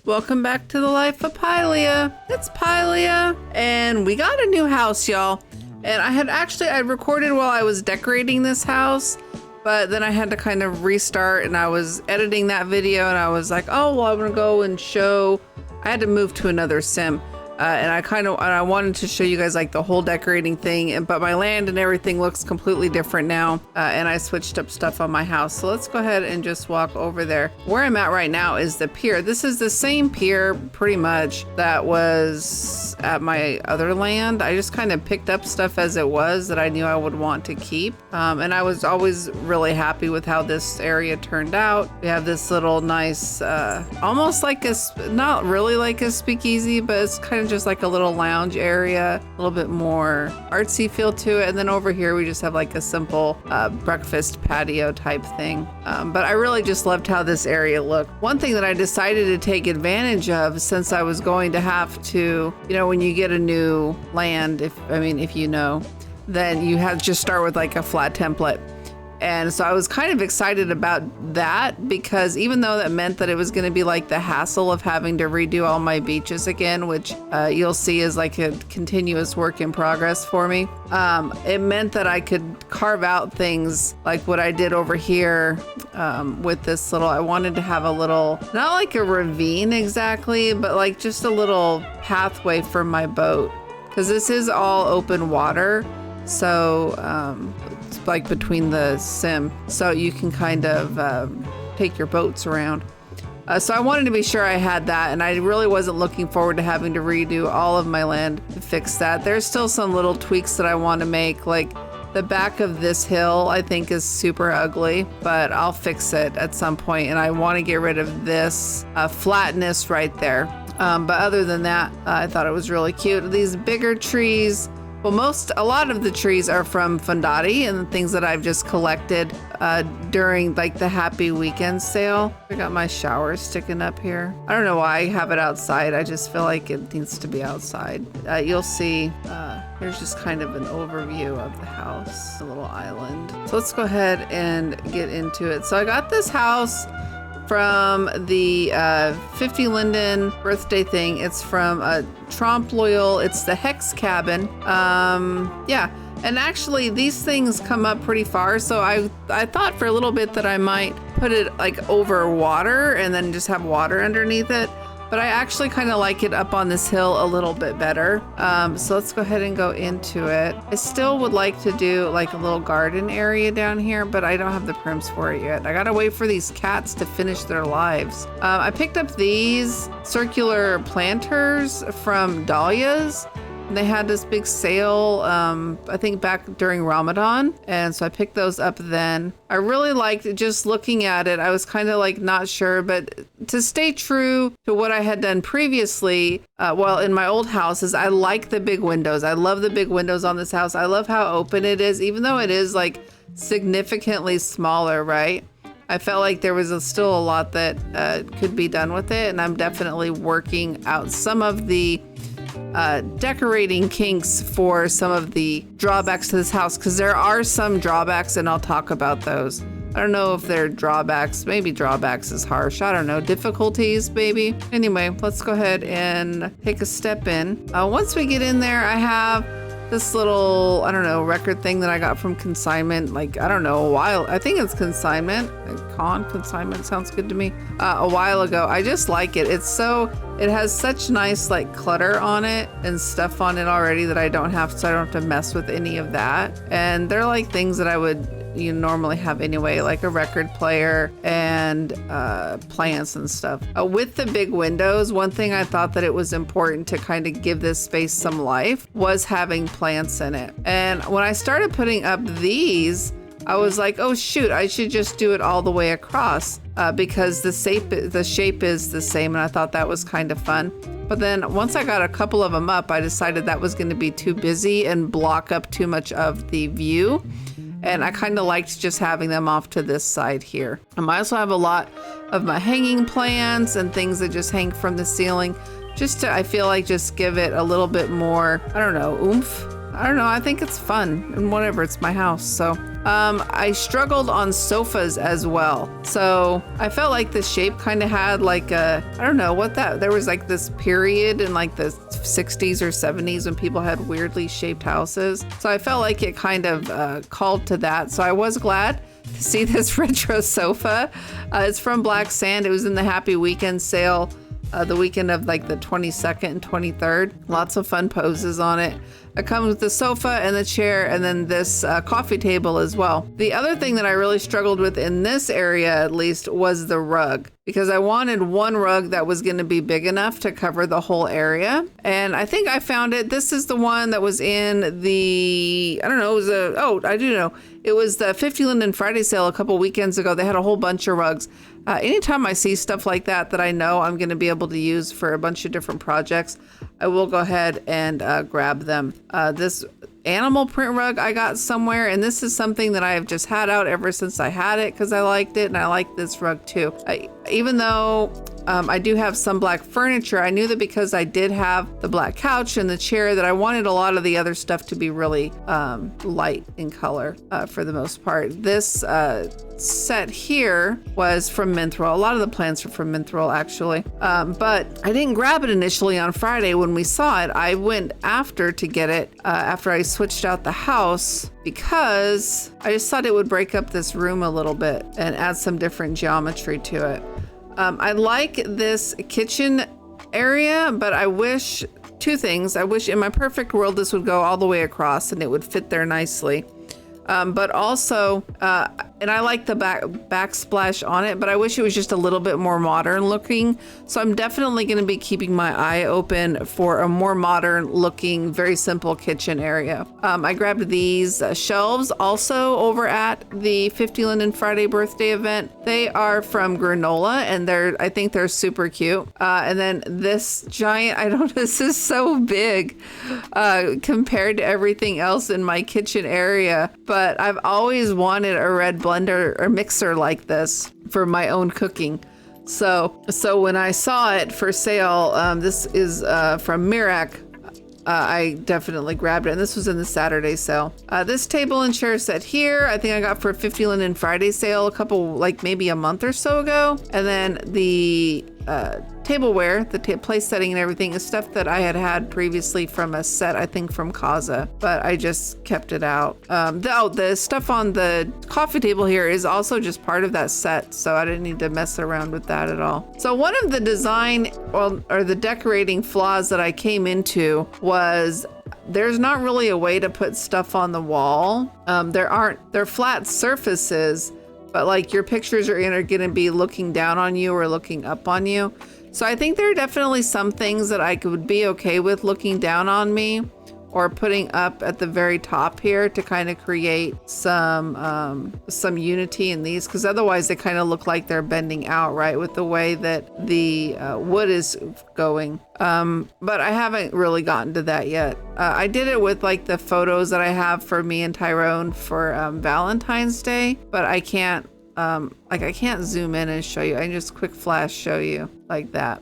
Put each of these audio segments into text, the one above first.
Welcome back to the life of Pilia. It's Pilia, and we got a new house, y'all. And I recorded while I was decorating this house, but then I had to kind of restart, and I was editing that video, and I was like, oh, well, I'm gonna go and show. I had to move to another sim. And I wanted to show you guys like the whole decorating thing, but my land and everything looks completely different now. And I switched up stuff on my house. So let's go ahead and just walk over there. Where I'm at right now is the pier. This is the same pier pretty much that was at my other land. I just kind of picked up stuff as it was that I knew I would want to keep. And I was always really happy with how this area turned out. We have this little nice, almost like not really like a speakeasy, but it's kind of just like a little lounge area, a little bit more artsy feel to it. And then over here we just have like a simple breakfast patio type thing. But I really just loved how this area looked. One thing that I decided to take advantage of, since I was going to have to, when you get a new land, if you know, then you have to just start with like a flat template. And so I was kind of excited about that, because even though that meant that it was going to be like the hassle of having to redo all my beaches again, which you'll see is like a continuous work in progress for me, it meant that I could carve out things like what I did over here with this little, I wanted to have a little, not like a ravine exactly, but like just a little pathway for my boat, because this is all open water. So it's like between the sim, so you can kind of take your boats around. So I wanted to be sure I had that, and I really wasn't looking forward to having to redo all of my land to fix that. There's still some little tweaks that I want to make, like the back of this hill I think is super ugly, but I'll fix it at some point, and I want to get rid of this flatness right there. But other than that, I thought it was really cute. These bigger trees, well, a lot of the trees are from Fundati and things that I've just collected during like the Happy Weekend sale. I got my shower sticking up here. I don't know why I have it outside. I just feel like it needs to be outside. You'll see, here's just kind of an overview of the house, a little island. So let's go ahead and get into it. So I got this house from the 50 Linden birthday thing. It's from Trompe Loeil. It's the Hex Cabin. Yeah, and actually these things come up pretty far, so I thought for a little bit that I might put it like over water and then just have water underneath it, but I actually kind of like it up on this hill a little bit better. So let's go ahead and go into it. I still would like to do like a little garden area down here, but I don't have the prims for it yet. I gotta wait for these cats to finish their lives. I picked up these circular planters from Dahlia's. They had this big sale, I think back during Ramadan. And so I picked those up then. I really liked just looking at it. I was kind of like not sure, but to stay true to what I had done previously, in my old houses, I like the big windows. I love the big windows on this house. I love how open it is, even though it is like significantly smaller, right? I felt like there was still a lot that could be done with it. And I'm definitely working out some of the decorating kinks for some of the drawbacks to this house, because there are some drawbacks, and I'll talk about those. I don't know if they're drawbacks. Maybe drawbacks is harsh. I don't know. Difficulties, maybe. Anyway, let's go ahead and take a step in. Once we get in there, I have this little, I don't know, record thing that I got from consignment, like, I don't know, a while. I think it's consignment. Consignment sounds good to me. A while ago. I just like it. It has such nice like clutter on it and stuff on it already that I don't have to mess with any of that. And they're like things that I would normally have anyway, like a record player and plants and stuff. With the big windows, one thing I thought that it was important to kind of give this space some life was having plants in it. And when I started putting up these, I was like, oh shoot, I should just do it all the way across because the shape is the same, and I thought that was kind of fun. But then once I got a couple of them up, I decided that was going to be too busy and block up too much of the view. And I kind of liked just having them off to this side here. I also have a lot of my hanging plants and things that just hang from the ceiling, just to, I feel like, just give it a little bit more, I don't know, oomph. I don't know, I think it's fun, and whatever, it's my house. So I struggled on sofas as well. So I felt like the shape kind of had like a, I don't know what that, there was like this period in like the 60s or 70s when people had weirdly shaped houses. So I felt like it kind of called to that. So I was glad to see this retro sofa. It's from Black Sand. It was in the Happy Weekend sale the weekend of like the 22nd and 23rd. Lots of fun poses on it. It comes with the sofa and the chair and then this coffee table as well. The other thing that I really struggled with in this area at least was the rug, because I wanted one rug that was going to be big enough to cover the whole area. And I think I found it. This is the one that was in the, I don't know, it was I do know. It was the 50 Linden Friday sale a couple weekends ago. They had a whole bunch of rugs. Anytime I see stuff like that I know I'm going to be able to use for a bunch of different projects, I will go ahead and grab them. This animal print rug I got somewhere, and this is something that I have just had out ever since I had it because I liked it, and I like this rug too. Even though I do have some black furniture, I knew that because I did have the black couch and the chair that I wanted a lot of the other stuff to be really light in color for the most part. This set here was from Minthril. A lot of the plants are from Minthril actually, but I didn't grab it initially on Friday when we saw it. I went after to get it after I switched out the house because I just thought it would break up this room a little bit and add some different geometry to it. I like this kitchen area, but I wish two things. I wish in my perfect world this would go all the way across and it would fit there nicely. But also, and I like the backsplash on it, but I wish it was just a little bit more modern looking. So I'm definitely going to be keeping my eye open for a more modern looking, very simple kitchen area. I grabbed these shelves also over at the 50 Linden Friday birthday event. They are from Granola and I think they're super cute. And then this giant, this is so big compared to everything else in my kitchen area, but I've always wanted a red blender or mixer like this for my own cooking. So when I saw it for sale, this is from Mirac. I definitely grabbed it, and this was in the Saturday sale. This table and chair set here, I think I got for 50 Linden Friday sale a couple, like maybe a month or so ago. And then the tableware, the place setting and everything is stuff that I had previously from a set, I think from Kaza, but I just kept it out. The stuff on the coffee table here is also just part of that set, so I didn't need to mess around with that at all. So one of the design or the decorating flaws that I came into was there's not really a way to put stuff on the wall. They're flat surfaces, but like your pictures are going to be looking down on you or looking up on you. So I think there are definitely some things that I would be okay with looking down on me or putting up at the very top here to kind of create some unity in these, because otherwise they kind of look like they're bending out, right, with the way that the wood is going. But I haven't really gotten to that yet. I did it with like the photos that I have for me and Tyrone for Valentine's Day, but I can't I can't zoom in and show you. I can just quick flash show you like that.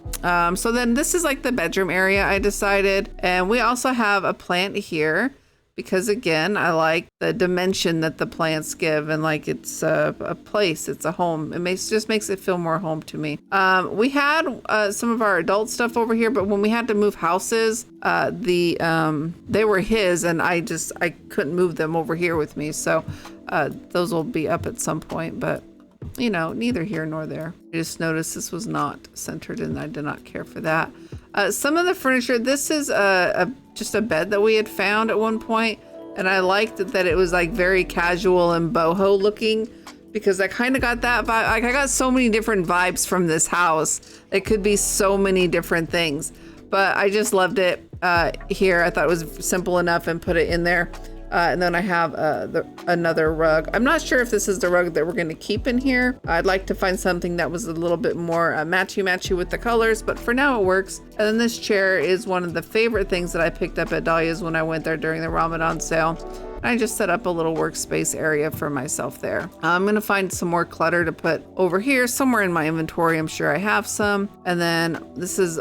So then this is like the bedroom area I decided. And we also have a plant here because again, I like the dimension that the plants give, and like it's a place, it's a home. It just makes it feel more home to me. We had some of our adult stuff over here, but when we had to move houses, they were his and I couldn't move them over here with me. So those will be up at some point, but you know, neither here nor there. I just noticed this was not centered and I did not care for that. Some of the furniture, this is just a bed that we had found at one point, and I liked that it was like very casual and boho looking, because I kind of got that vibe. Like I got so many different vibes from this house. It could be so many different things, but I just loved it here. I thought it was simple enough and put it in there. And then I have another rug. I'm not sure if this is the rug that we're going to keep in here. I'd like to find something that was a little bit more matchy with the colors, but for now it works. And then this chair is one of the favorite things that I picked up at Dahlia's when I went there during the Ramadan sale. I just set up a little workspace area for myself there. I'm going to find some more clutter to put over here somewhere in my inventory. I'm sure I have some. And then this is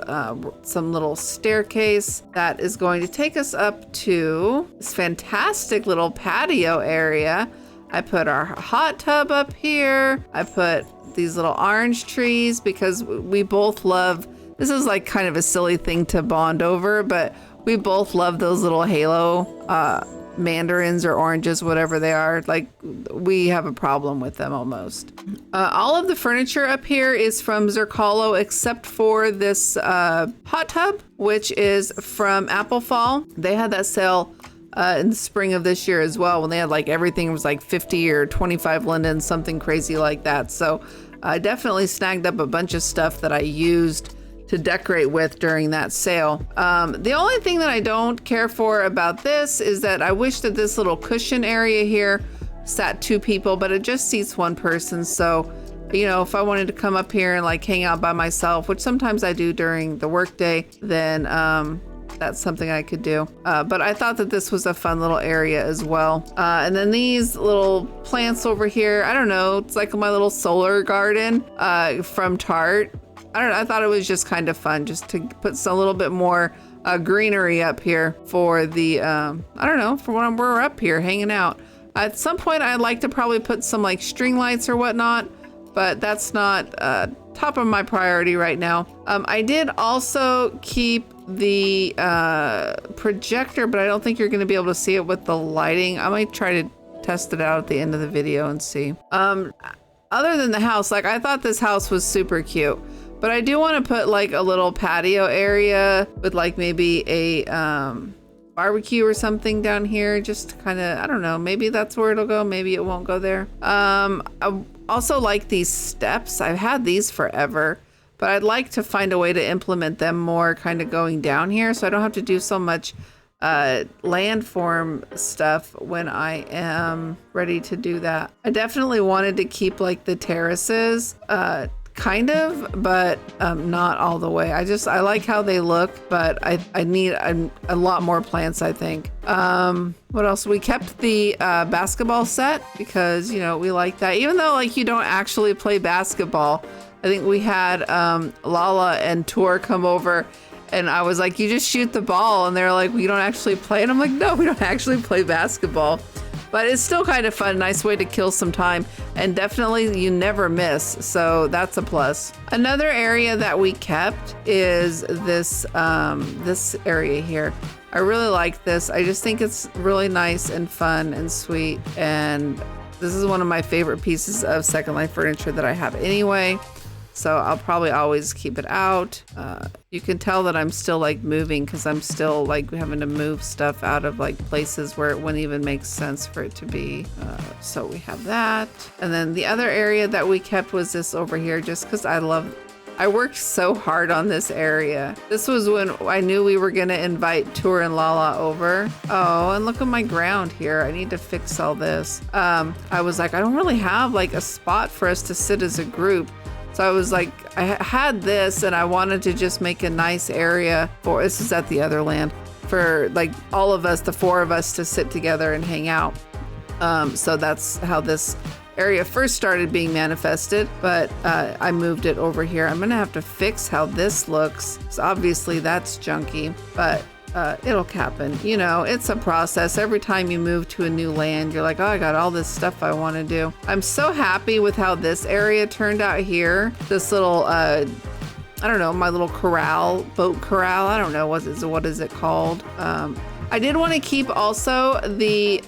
some little staircase that is going to take us up to this fantastic little patio area. I put our hot tub up here. I put these little orange trees because we both love, this is like kind of a silly thing to bond over, but we both love those little halo mandarins or oranges, whatever they are. Like, we have a problem with them almost. All of the furniture up here is from Zerkalo except for this hot tub, which is from Apple Fall. They had that sale in the spring of this year as well, when they had like everything was like 50 or 25 Linden, something crazy like that. So I definitely snagged up a bunch of stuff that I used to decorate with during that sale. The only thing that I don't care for about this is that I wish that this little cushion area here sat 2 people, but it just seats 1 person. So, you know, if I wanted to come up here and like hang out by myself, which sometimes I do during the workday, then that's something I could do. But I thought that this was a fun little area as well. And then these little plants over here, I don't know, it's like my little solar garden from Tarte. I don't know, I thought it was just kind of fun just to put a little bit more greenery up here for the, I don't know, for when we're up here hanging out. At some point, I'd like to probably put some like string lights or whatnot, but that's not top of my priority right now. I did also keep the projector, but I don't think you're going to be able to see it with the lighting. I might try to test it out at the end of the video and see. Other than the house, like I thought this house was super cute, but I do want to put like a little patio area with like maybe a barbecue or something down here, just to kind of, I don't know, maybe that's where it'll go, maybe it won't go there. I also like these steps. I've had these forever, but I'd like to find a way to implement them more kind of going down here, so I don't have to do so much landform stuff when I am ready to do that. I definitely wanted to keep like the terraces kind of, but not all the way. I like how they look, but I need a lot more plants, I think. What else? We kept the basketball set because, you know, we like that. Even though like you don't actually play basketball, I think we had Lala and Tor come over and I was like, you just shoot the ball. And they're like, we don't actually play. And I'm like, no, we don't actually play basketball. But it's still kind of fun, nice way to kill some time, and definitely you never miss, so that's a plus. Another area that we kept is this this area here. I really like this. I just think it's really nice and fun and sweet, and this is one of my favorite pieces of Second Life furniture that I have anyway. So I'll probably always keep it out. You can tell that I'm still like moving because I'm still like having to move stuff out of like places where it wouldn't even make sense for it to be. So we have that. And then the other area that we kept was this over here, just because I worked so hard on this area. This was when I knew we were gonna invite Tor and Lala over. Oh, and look at my ground here. I need to fix all this. I was like, I don't really have like a spot for us to sit as a group. So I was like, I had this and I wanted to just make a nice area for, this is at the other land, for like all of us, the 4 of us to sit together and hang out. So that's how this area first started being manifested, but I moved it over here. I'm gonna have to fix how this looks. So obviously that's junky, but it'll happen. You know, it's a process. Every time you move to a new land, you're like, oh, I got all this stuff I want to do. I'm so happy with how this area turned out here. This little, I don't know, my little corral, boat corral. I don't know, what is it called? I did want to keep also the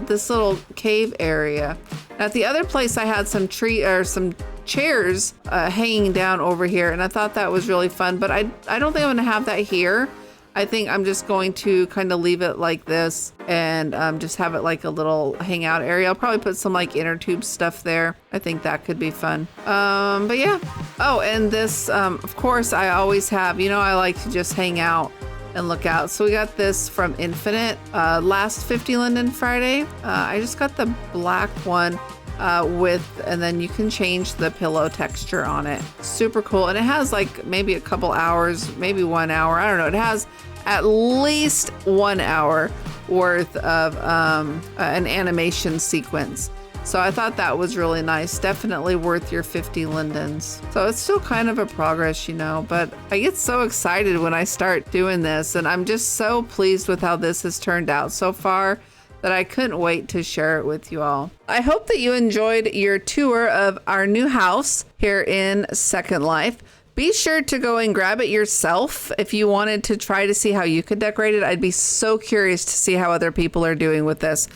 this little cave area. Now, at the other place, I had some chairs hanging down over here, and I thought that was really fun. But I don't think I'm gonna have that here. I think I'm just going to kind of leave it like this and just have it like a little hangout area. I'll probably put some like inner tube stuff there. I think that could be fun. But yeah. Oh, and this, of course, I always have, you know, I like to just hang out and look out. So we got this from Infinite last 50 Linden Friday. I just got the black one and then you can change the pillow texture on it. Super cool. And it has like maybe a couple hours, maybe 1 hour. I don't know. It has at least 1 hour worth of an animation sequence. So I thought that was really nice. Definitely worth your 50 lindens. So it's still kind of a progress, you know, but I get so excited when I start doing this, and I'm just so pleased with how this has turned out so far. that I couldn't wait to share it with you all. I hope that you enjoyed your tour of our new house here in Second Life. Be sure to go and grab it yourself if you wanted to try to see how you could decorate it. I'd be so curious to see how other people are doing with this.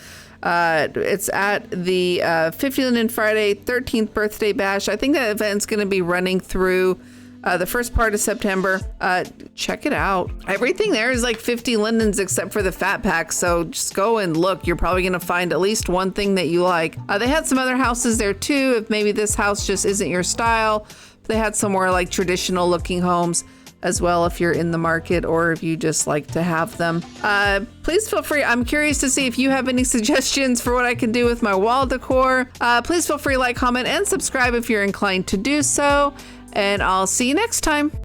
It's at the 50 Linden Friday 13th birthday bash. I think that event's going to be running through the first part of September. Check it out. Everything there is like 50 lindens except for the fat pack. So just go and look. You're probably going to find at least one thing that you like. They had some other houses there too. If maybe this house just isn't your style, they had some more like traditional looking homes as well if you're in the market or if you just like to have them. Please feel free. I'm curious to see if you have any suggestions for what I can do with my wall decor. Please feel free to like, comment, and subscribe if you're inclined to do so. And I'll see you next time.